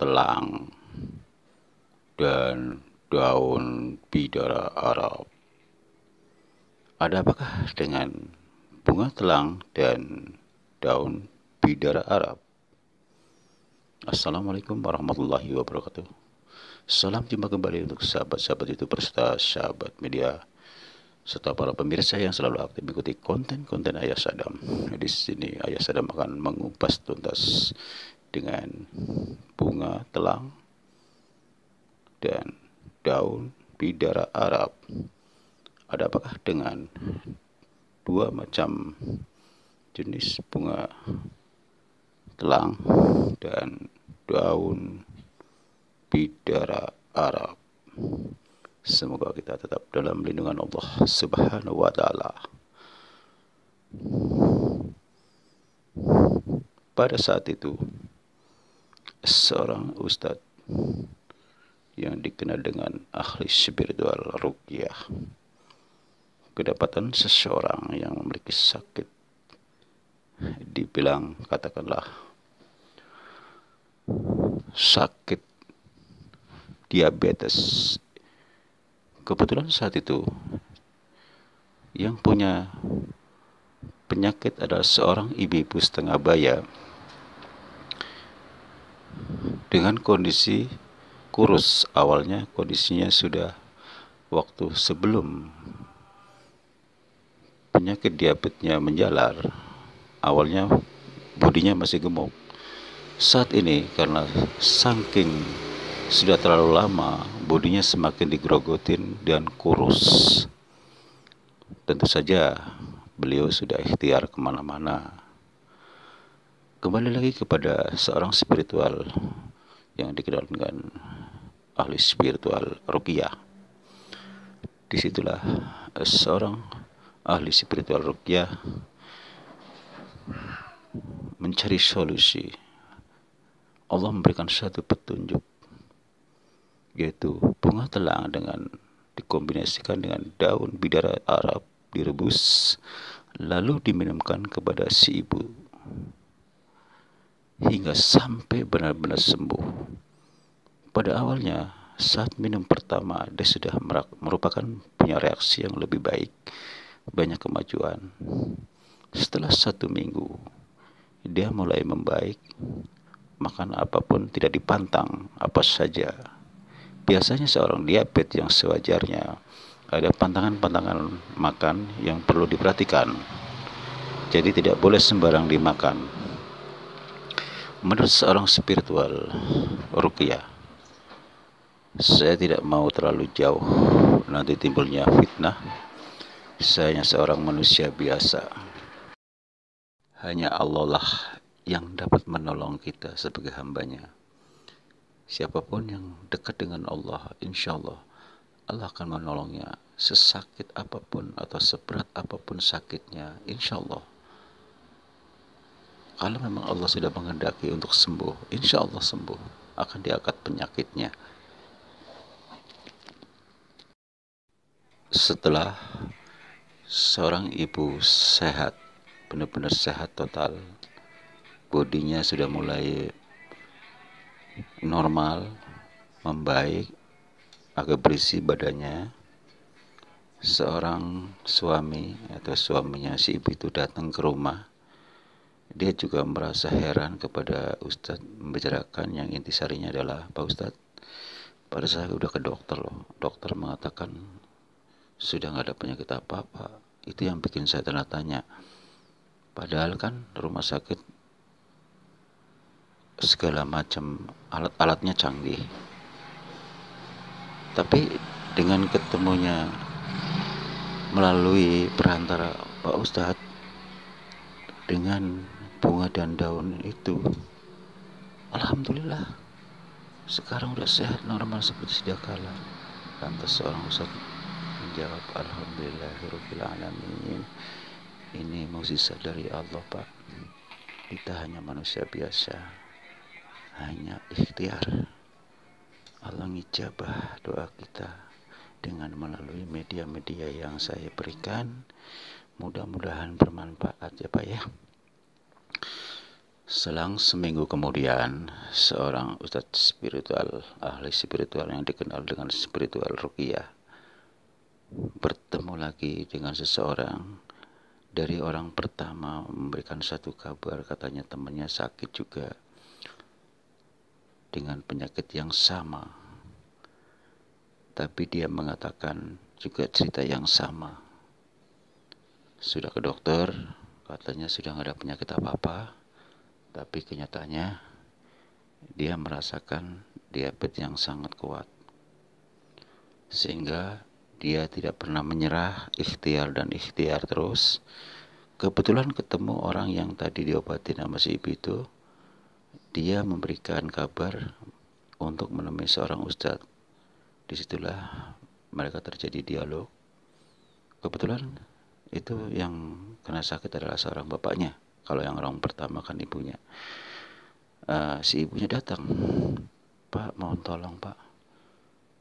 telang, dan daun bidara Arab. Ada apakah dengan bunga telang dan daun bidara Arab? Assalamualaikum warahmatullahi wabarakatuh. Salam jumpa kembali untuk sahabat-sahabat itu serta sahabat media serta para pemirsa yang selalu aktif mengikuti konten-konten Ayah Sadam. Di sini Ayah Sadam akan mengupas tuntas dengan bunga telang dan daun bidara Arab. Ada apakah dengan dua macam jenis bunga telang dan daun bidara Arab? Semoga kita tetap dalam lindungan Allah Subhanahu wa Ta'ala. Pada saat itu, seorang ustadz yang dikenal dengan ahli spiritual ruqyah kedapatan seseorang yang memiliki sakit, dibilang katakanlah sakit diabetes. Kebetulan saat itu yang punya penyakit adalah seorang ibu-ibu setengah baya dengan kondisi kurus. Awalnya kondisinya sudah waktu sebelum penyakit diabetesnya menjalar. Awalnya bodinya masih gemuk. Saat ini karena saking sudah terlalu lama, bodinya semakin digrogotin dan kurus. Tentu saja beliau sudah ikhtiar kemana-mana. Kembali lagi kepada seorang spiritual yang dikenal dengan ahli spiritual ruqyah. Disitulah seorang ahli spiritual ruqyah mencari solusi. Allah memberikan satu petunjuk, yaitu bunga telang dengan dikombinasikan dengan daun bidara Arab, direbus lalu diminumkan kepada si ibu hingga sampai benar-benar sembuh. Pada awalnya saat minum pertama dia sudah merupakan punya reaksi yang lebih baik, banyak kemajuan. Setelah 1 minggu dia mulai membaik, makan apapun tidak dipantang apa saja. Biasanya seorang diabetes yang sewajarnya ada pantangan-pantangan makan yang perlu diperhatikan. Jadi tidak boleh sembarang dimakan. Menurut seorang spiritual ruqyah, saya tidak mau terlalu jauh, nanti timbulnya fitnah. Saya hanya seorang manusia biasa. Hanya Allah lah yang dapat menolong kita sebagai hambanya. Siapapun yang dekat dengan Allah, insya Allah akan menolongnya. Sesakit apapun atau seberat apapun sakitnya, insya Allah. Kalau memang Allah sudah menghendaki untuk sembuh, insya Allah sembuh, akan diangkat penyakitnya. Setelah seorang ibu sehat, benar-benar sehat total, bodinya sudah mulai normal, membaik, agak berisi badannya. Seorang suami atau suaminya si ibu itu datang ke rumah. Dia juga merasa heran kepada Ustadz membicarakan yang intisarinya adalah, Pak Ustadz, pada saya udah ke dokter loh, dokter mengatakan sudah nggak ada penyakit apa-apa. Itu yang bikin saya tanda tanya. Padahal kan rumah sakit segala macam alat-alatnya canggih. Tapi dengan ketemunya melalui perantara Pak Ustadz dengan bunga dan daun itu, alhamdulillah sekarang udah sehat normal seperti sedia kala. Lantas seorang Ustadz menjawab, alhamdulillahirabbil alamin. Ini mukjizat dari Allah, Pak. Kita hanya manusia biasa, hanya ikhtiar. Allah ngijabah doa kita dengan melalui media-media yang saya berikan. Mudah-mudahan bermanfaat ya Pak ya. Selang seminggu kemudian, seorang ustadz spiritual, ahli spiritual yang dikenal dengan spiritual ruqyah, bertemu lagi dengan seseorang. Dari orang pertama memberikan satu kabar, katanya temannya sakit juga dengan penyakit yang sama. Tapi dia mengatakan juga cerita yang sama. Sudah ke dokter, katanya sudah nggak ada penyakit apa-apa. Tapi kenyataannya dia merasakan diabetes yang sangat kuat. Sehingga dia tidak pernah menyerah, ikhtiar dan ikhtiar terus. Kebetulan ketemu orang yang tadi diobati sama si ibu itu. Dia memberikan kabar untuk menemui seorang ustadz. Disitulah mereka terjadi dialog. Kebetulan itu yang kena sakit adalah seorang bapaknya. Kalau yang orang pertama kan ibunya. Si ibunya datang, "Pak, mohon tolong Pak,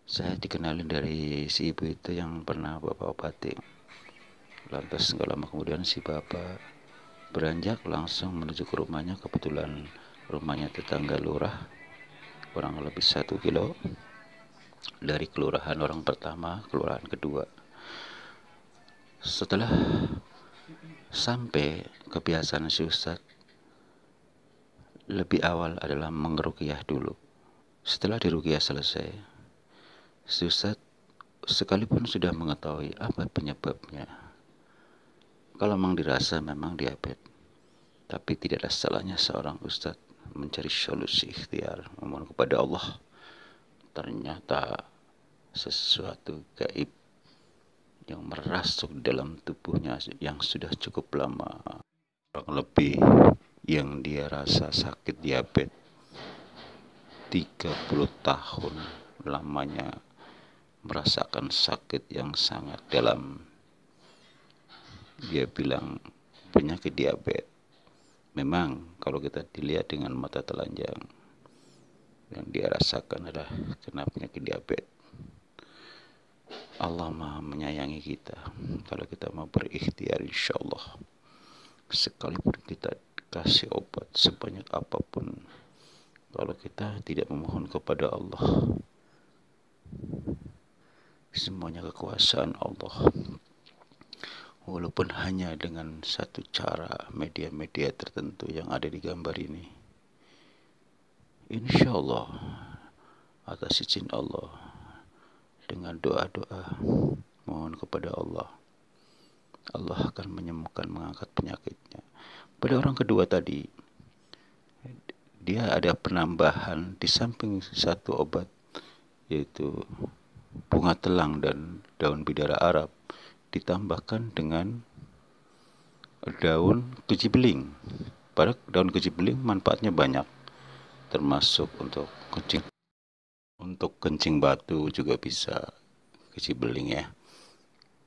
saya dikenalin dari si ibu itu yang pernah bapak obati." Lantas gak lama kemudian si bapak beranjak langsung menuju ke rumahnya. Kebetulan rumahnya tetangga lurah, kurang lebih 1 kilo dari kelurahan orang pertama, kelurahan kedua. Setelah sampai, kebiasaan si Ustadz lebih awal adalah mengeruqyah dulu. Setelah diruqyah selesai, si Ustadz sekalipun sudah mengetahui apa penyebabnya, kalau memang dirasa memang diabetes, tapi tidak ada salahnya seorang Ustadz mencari solusi ikhtiar, memohon kepada Allah. Ternyata sesuatu gaib yang merasuk dalam tubuhnya yang sudah cukup lama, kurang lebih yang dia rasa sakit diabetes 30 tahun lamanya, merasakan sakit yang sangat dalam. Dia bilang penyakit diabetes memang kalau kita dilihat dengan mata telanjang, yang dia rasakan adalah kena penyakit diabetes. Allah Maha menyayangi kita. Kalau kita mau berikhtiar, insya Allah, sekalipun kita kasih obat sebanyak apapun, kalau kita tidak memohon kepada Allah, semuanya kekuasaan Allah. Walaupun hanya dengan satu cara, media-media tertentu yang ada di gambar ini, insya Allah atas izin Allah, dengan doa-doa mohon kepada Allah, Allah akan menyembuhkan, mengangkat penyakitnya. Pada orang kedua tadi, dia ada penambahan di samping satu obat, yaitu bunga telang dan daun bidara Arab, ditambahkan dengan daun kejibeling. Pada daun kejibeling manfaatnya banyak, termasuk untuk kencing batu juga bisa kejibeling ya.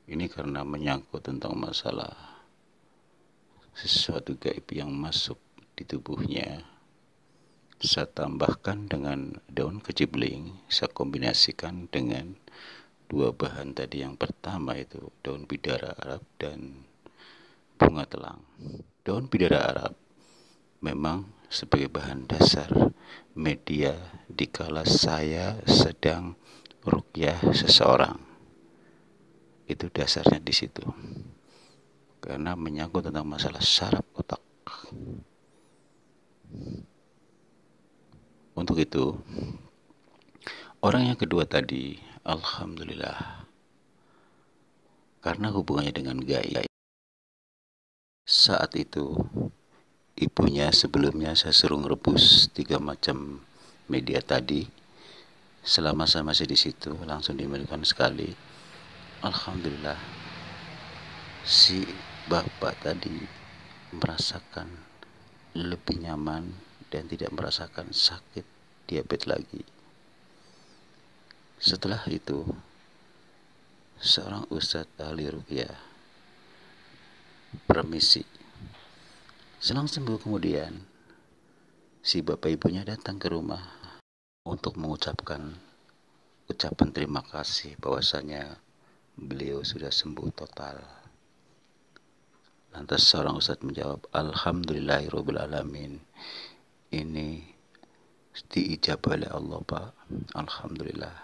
Ini karena menyangkut tentang masalah sesuatu gaib yang masuk di tubuhnya. Saya tambahkan dengan daun kejibeling, saya kombinasikan dengan dua bahan tadi. Yang pertama itu daun bidara Arab dan bunga telang. Daun bidara Arab memang sebagai bahan dasar media dikala saya sedang ruqyah seseorang. Itu dasarnya di situ. Karena menyangkut tentang masalah saraf otak. Untuk itu, orang yang kedua tadi, alhamdulillah, karena hubungannya dengan gaib. Saat itu, ibunya sebelumnya saya suruh merebus 3 macam media tadi. Selama saya masih di situ, langsung diminumkan sekali. Alhamdulillah, si bapak tadi merasakan lebih nyaman dan tidak merasakan sakit diabetes lagi. Setelah itu, seorang ustadz ahli ruqyah permisi. Selang sembuh kemudian, si bapak ibunya datang ke rumah untuk mengucapkan ucapan terima kasih bahwasanya beliau sudah sembuh total. Lantas seorang ustadz menjawab, Alhamdulillahirrabbilalamin. Ini diijabah oleh Allah, Pak. Alhamdulillah.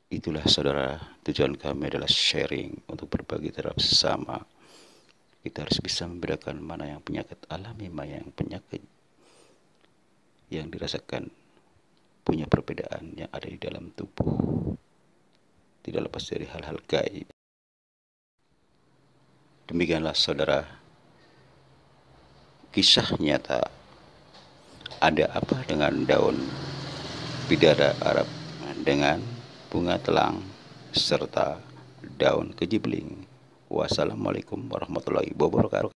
Itulah saudara, tujuan kami adalah sharing untuk berbagi terhadap sesama. Kita harus bisa membedakan mana yang penyakit alami, mana yang penyakit yang dirasakan punya perbedaan yang ada di dalam tubuh. Tidak lepas dari hal-hal gaib. Demikianlah saudara, kisah nyata. Ada apa dengan daun bidara Arab dengan bunga telang serta daun kejibling. Wassalamualaikum warahmatullahi wabarakatuh.